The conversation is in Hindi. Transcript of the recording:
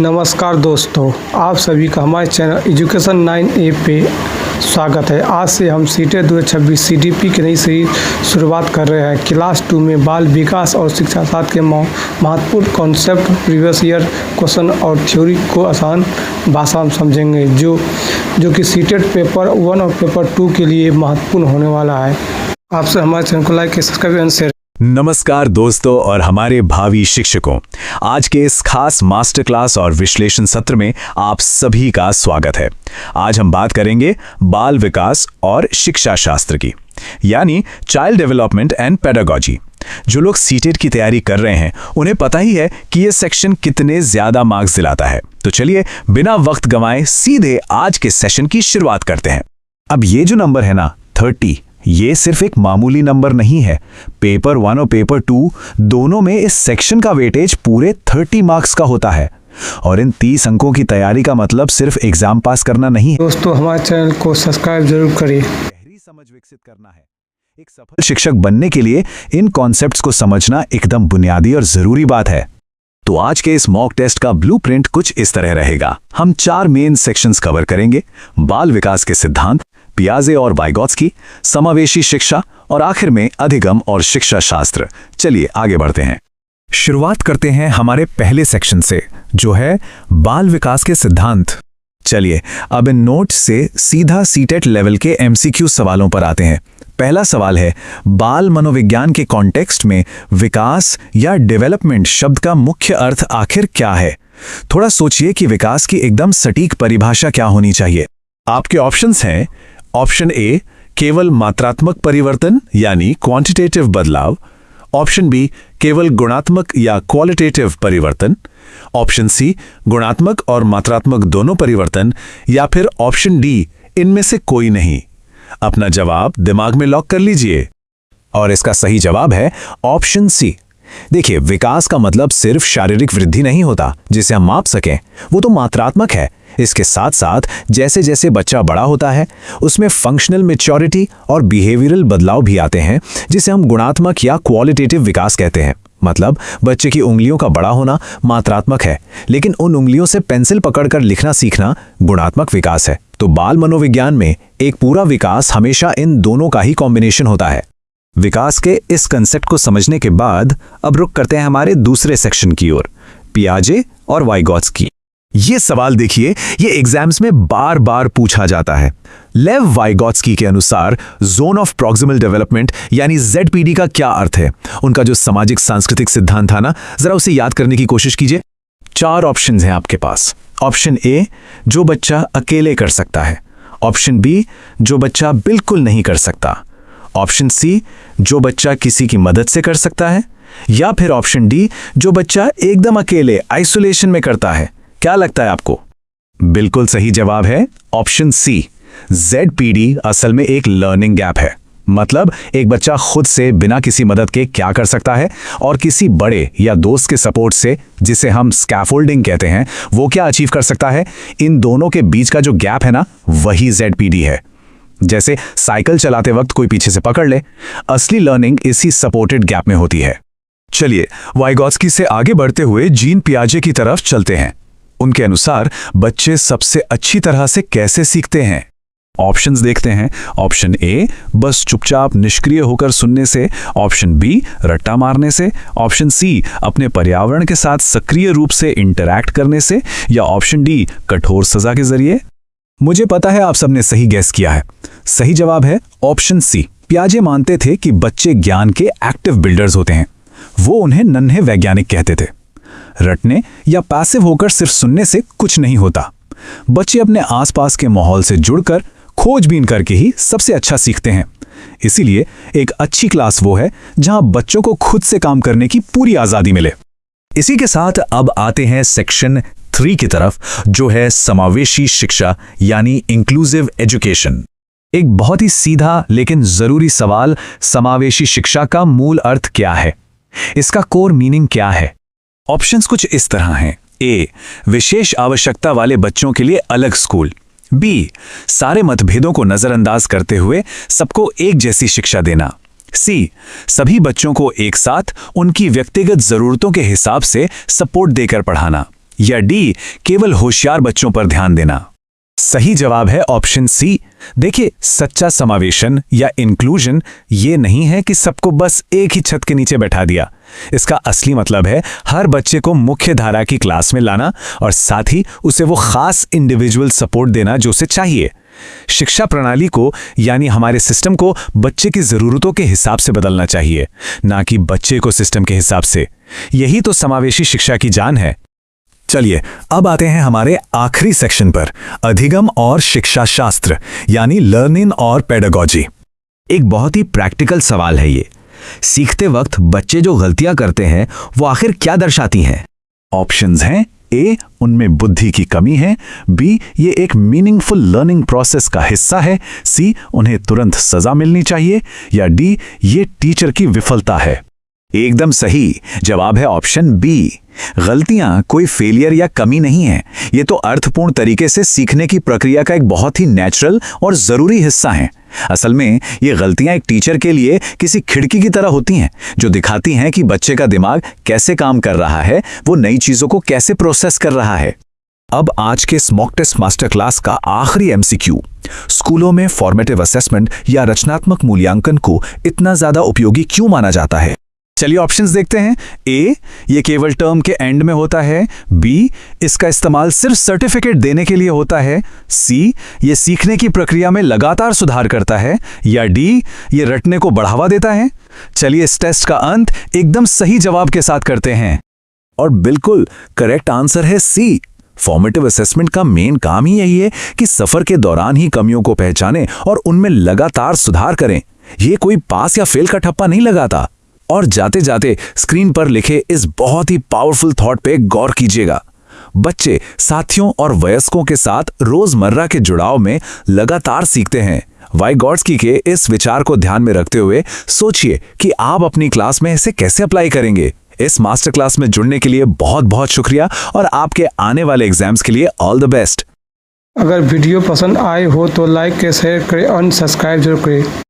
नमस्कार दोस्तों, आप सभी का हमारे चैनल एजुकेशन 9A पे स्वागत है। आज से हम सीटेट 2026 सीडीपी की नई सीरीज शुरुआत कर रहे हैं। क्लास 2 में बाल विकास और शिक्षा शास्त्र के महत्वपूर्ण कॉन्सेप्ट, प्रीवियस ईयर क्वेश्चन और थ्योरी को आसान भाषा में समझेंगे, जो कि सीटेट पेपर 1 और पेपर 2 के लिए महत्वपूर्ण होने वाला है। आपसे हमारे चैनल को लाइक, सब्सक्राइब एंड शेयर। नमस्कार दोस्तों और हमारे भावी शिक्षकों, आज के इस खास मास्टर क्लास और विश्लेषण सत्र में आप सभी का स्वागत है। आज हम बात करेंगे बाल विकास और शिक्षा शास्त्र की, यानी चाइल्ड डेवलपमेंट एंड पेडागॉजी। जो लोग सीटेट की तैयारी कर रहे हैं उन्हें पता ही है कि ये सेक्शन कितने ज्यादा मार्क्स दिलाता है। तो चलिए बिना वक्त गंवाए सीधे आज के सेशन की शुरुआत करते हैं। अब ये जो नंबर है ना 30, ये सिर्फ एक मामूली नंबर नहीं है। पेपर 1 और पेपर 2 दोनों में इस सेक्शन का वेटेज पूरे 30 मार्क्स का होता है। और इन 30 अंकों की तैयारी का मतलब सिर्फ एग्जाम पास करना नहीं है दोस्तों, हमारे चैनल को सब्सक्राइब जरूर करिए। गहरी समझ विकसित करना है। एक सफल शिक्षक बनने के लिए इन कॉन्सेप्ट्स को समझना एकदम बुनियादी और जरूरी बात है। तो आज के इस मॉक टेस्ट का ब्लूप्रिंट कुछ इस तरह रहेगा। हम 4 मेन सेक्शंस कवर करेंगे: बाल विकास के सिद्धांत, पियाजे और वाइगॉत्स्की, समावेशी शिक्षा और आखिर में अधिगम और शिक्षा शास्त्र। चलिए आगे बढ़ते हैं। शुरुआत करते हैं हमारे पहले सेक्शन से, जो है बाल विकास के सिद्धांत। चलिए अब इन नोट से सीधा सीटेट लेवल के एमसीक्यू सवालों पर आते हैं। पहला सवाल है, बाल मनोविज्ञान के कॉन्टेक्स्ट में विकास या डेवलपमेंट शब्द का मुख्य अर्थ आखिर क्या है? थोड़ा सोचिए कि विकास की एकदम सटीक परिभाषा क्या होनी चाहिए। आपके ऑप्शंस हैं: ऑप्शन ए केवल मात्रात्मक परिवर्तन यानी क्वांटिटेटिव बदलाव, ऑप्शन बी केवल गुणात्मक या क्वालिटेटिव परिवर्तन, ऑप्शन सी गुणात्मक और मात्रात्मक दोनों परिवर्तन, या फिर ऑप्शन डी इनमें से कोई नहीं। अपना जवाब दिमाग में लॉक कर लीजिए। और इसका सही जवाब है ऑप्शन सी। देखिए, विकास का मतलब सिर्फ शारीरिक वृद्धि नहीं होता जिसे हम माप सकें, वो तो मात्रात्मक है। इसके साथ साथ जैसे जैसे बच्चा बड़ा होता है उसमें फंक्शनल मैच्योरिटी और बिहेवियरल बदलाव भी आते हैं, जिसे हम गुणात्मक या क्वालिटेटिव विकास कहते हैं। मतलब बच्चे की उंगलियों का बड़ा होना मात्रात्मक है, लेकिन उन उंगलियों से पेंसिल पकड़कर लिखना सीखना गुणात्मक विकास है। तो बाल मनोविज्ञान में एक पूरा विकास हमेशा इन दोनों का ही कॉम्बिनेशन होता है। विकास के इस कंसेप्ट को समझने के बाद अब रुक करते हैं हमारे दूसरे सेक्शन की ओर, पियाजे और वाइगॉत्स्की। ये सवाल देखिए, ये एग्जाम्स में बार बार पूछा जाता है। लेव वाइगॉत्स्की के अनुसार जोन ऑफ प्रॉक्सिमल डेवलपमेंट यानी ZPD का क्या अर्थ है? उनका जो सामाजिक सांस्कृतिक सिद्धांत था ना, जरा उसे याद करने की कोशिश कीजिए। 4 ऑप्शंस हैं आपके पास। ऑप्शन ए, जो बच्चा अकेले कर सकता है। ऑप्शन बी, जो बच्चा बिल्कुल नहीं कर सकता। ऑप्शन सी, जो बच्चा किसी की मदद से कर सकता है। या फिर ऑप्शन डी, जो बच्चा एकदम अकेले आइसोलेशन में करता है। क्या लगता है आपको? बिल्कुल सही जवाब है ऑप्शन सी। ZPD असल में एक लर्निंग गैप है। मतलब एक बच्चा खुद से बिना किसी मदद के क्या कर सकता है और किसी बड़े या दोस्त के सपोर्ट से, जिसे हम स्कैफोल्डिंग कहते हैं, वो क्या अचीव कर सकता है। इन दोनों के बीच का जो गैप है ना, वही ZPD है। जैसे साइकिल चलाते वक्त कोई पीछे से पकड़ ले, असली लर्निंग इसी सपोर्टेड गैप में होती है। चलिए वाइगॉत्स्की से आगे बढ़ते हुए जीन पियाजे की तरफ चलते हैं। उनके अनुसार बच्चे सबसे अच्छी तरह से कैसे सीखते हैं? ऑप्शंस देखते हैं। ऑप्शन ए, बस चुपचाप निष्क्रिय होकर सुनने से। ऑप्शन बी, रट्टा मारने से। ऑप्शन सी, अपने पर्यावरण के साथ सक्रिय रूप से इंटरैक्ट करने से। या ऑप्शन डी, कठोर सजा के जरिए। मुझे पता है आप सबने सही गैस किया है। सही जवाब है ऑप्शन सी। पियाजे मानते थे कि बच्चे ज्ञान के एक्टिव बिल्डर्स होते हैं। वो उन्हें नन्हे वैज्ञानिक कहते थे। रटने या पैसिव होकर सिर्फ सुनने से कुछ नहीं होता। बच्चे अपने आसपास के माहौल से जुड़कर खोजबीन करके ही सबसे अच्छा सीखते हैं। इसीलिए एक अच्छी क्लास वो है जहां बच्चों को खुद से काम करने की पूरी आजादी मिले। इसी के साथ अब आते हैं सेक्शन 3 की तरफ, जो है समावेशी शिक्षा यानी इंक्लूसिव एजुकेशन। एक बहुत ही सीधा लेकिन जरूरी सवाल, समावेशी शिक्षा का मूल अर्थ क्या है? इसका कोर मीनिंग क्या है? ऑप्शंस कुछ इस तरह हैं। ए, विशेष आवश्यकता वाले बच्चों के लिए अलग स्कूल। बी, सारे मतभेदों को नजरअंदाज करते हुए सबको एक जैसी शिक्षा देना। सी, सभी बच्चों को एक साथ उनकी व्यक्तिगत जरूरतों के हिसाब से सपोर्ट देकर पढ़ाना। या डी केवल होशियार बच्चों पर ध्यान देना? सही जवाब है ऑप्शन सी। देखिए, सच्चा समावेशन या इंक्लूजन ये नहीं है कि सबको बस एक ही छत के नीचे बैठा दिया। इसका असली मतलब है हर बच्चे को मुख्य धारा की क्लास में लाना और साथ ही उसे वो खास इंडिविजुअल सपोर्ट देना जो उसे चाहिए। शिक्षा प्रणाली को यानी हमारे सिस्टम को बच्चे की जरूरतों के हिसाब से बदलना चाहिए, ना कि बच्चे को सिस्टम के हिसाब से। यही तो समावेशी शिक्षा की जान है। चलिए अब आते हैं हमारे आखिरी सेक्शन पर, अधिगम और शिक्षा शास्त्र यानी लर्निंग और पेडागोजी। एक बहुत ही प्रैक्टिकल सवाल है ये। सीखते वक्त बच्चे जो गलतियां करते हैं वो आखिर क्या दर्शाती हैं? ऑप्शंस हैं ए, उनमें बुद्धि की कमी है, बी, ये एक मीनिंगफुल लर्निंग प्रोसेस का हिस्सा है, सी, उन्हें तुरंत सजा मिलनी चाहिए, या डी, ये टीचर की विफलता है। एकदम सही जवाब है ऑप्शन बी। गलतियां कोई फेलियर या कमी नहीं है, ये तो अर्थपूर्ण तरीके से सीखने की प्रक्रिया का एक बहुत ही नेचुरल और जरूरी हिस्सा है। असल में ये गलतियां एक टीचर के लिए किसी खिड़की की तरह होती हैं जो दिखाती हैं कि बच्चे का दिमाग कैसे काम कर रहा है, वो नई चीजों को कैसे प्रोसेस कर रहा है। अब आज के स्मॉक टेस्ट मास्टर क्लास का आखिरी एमसीक्यू। स्कूलों में फॉर्मेटिव असेसमेंट या रचनात्मक मूल्यांकन को इतना ज्यादा उपयोगी क्यों माना जाता है? चलिए ऑप्शंस देखते हैं। ए, ये केवल टर्म के एंड में होता है, बी, इसका इस्तेमाल सिर्फ सर्टिफिकेट देने के लिए होता है, सी, ये सीखने की प्रक्रिया में लगातार सुधार करता है, या डी, ये रटने को बढ़ावा देता है। चलिए इस टेस्ट का अंत एकदम सही जवाब के साथ करते हैं। और बिल्कुल करेक्ट आंसर है सी। फॉर्मेटिव असेसमेंट का मेन काम ही यही है कि सफर के दौरान ही कमियों को पहचानें और उनमें लगातार सुधार करें। ये कोई पास या फेल का ठप्पा नहीं लगाता। और जाते जाते स्क्रीन पर लिखे इस बहुत ही पावरफुल थॉट पे गौर कीजिएगा। बच्चे साथियों और वयस्कों के साथ रोजमर्रा के जुड़ाव में लगातार सीखते हैं। वाइगॉट्स्की के इस विचार को ध्यान में रखते हुए सोचिए कि आप अपनी क्लास में इसे कैसे अप्लाई करेंगे। इस मास्टर क्लास में जुड़ने के लिए बहुत बहुत शुक्रिया और आपके आने वाले एग्जाम्स के लिए ऑल द बेस्ट। अगर वीडियो पसंद आए हो तो लाइक शेयर करें और सब्सक्राइब जरूर करें।